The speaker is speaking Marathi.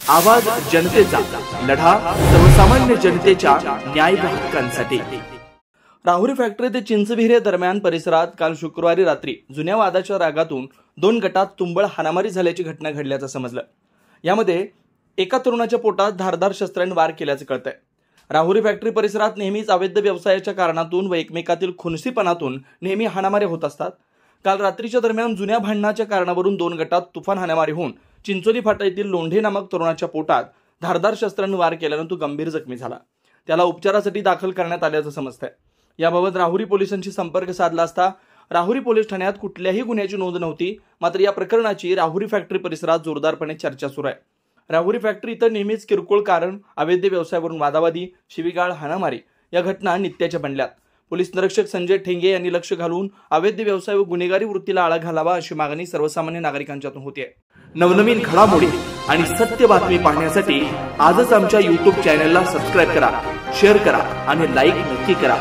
आवाज जनतेचा, लढा सर्वसामान्य जनतेच्या न्याय व हक्कांसाठी। राहुरी फॅक्टरी ते चिंचविहिरे दरम्यान परिसरात काल शुक्रवारी रात्री जुन्या वादाच्या रागातून दोन गटात तुंबळ हाणामारी झाल्याची घटना घडल्याचं समजलं। यामध्ये एका तरुणाच्या पोटात धारदार शस्त्राने वार केल्याचं कळतंय। राहुरी फॅक्टरी परिसरात नेहमीच अवैध व्यवसायाच्या कारणातून व एकमेकातील खुनसीपणातून नेहमी हाणामारी होत असतात। काल रात्रीच्या दरम्यान जुन्या भांडणाच्या कारणावरून दोन गटात तुफान हाणामारी होऊन चिंचोली फाटा येथील लोंढे नामक तरुणाच्या पोटात धारदार शस्त्राने वार केल्यानं तो गंभीर जखमी झाला। त्याला उपचारासाठी दाखल करण्यात आल्याचं समजतंय। याबाबत राहुरी पोलिसांशी संपर्क साधला असता राहुरी पोलीस ठाण्यात कुठल्याही गुन्ह्याची नोंद नव्हती। मात्र या प्रकरणाची राहुरी फॅक्टरी परिसरात जोरदारपणे चर्चा सुरू आहे। राहुरी फॅक्टरी इथं नेहमीच किरकोळ कारण, अवैध व्यवसायावरून वादावादी, शिवीगाळ, हाणामारी या घटना नित्याच्या बनल्यात। पोलीस निरीक्षक संजय ठेंगे यांनी लक्ष घालून अवैध व्यवसाय व गुन्हेगारी वृत्तीला आळा घालावा अशी मागणी सर्वसामान्य नागरिकांच्यातून होते। नवनवीन घडामोडी आणि सत्य बातमी पाहण्यासाठी आजच आमच्या YouTube चॅनलला सबस्क्राइब करा, शेअर करा आणि लाईक नक्की करा।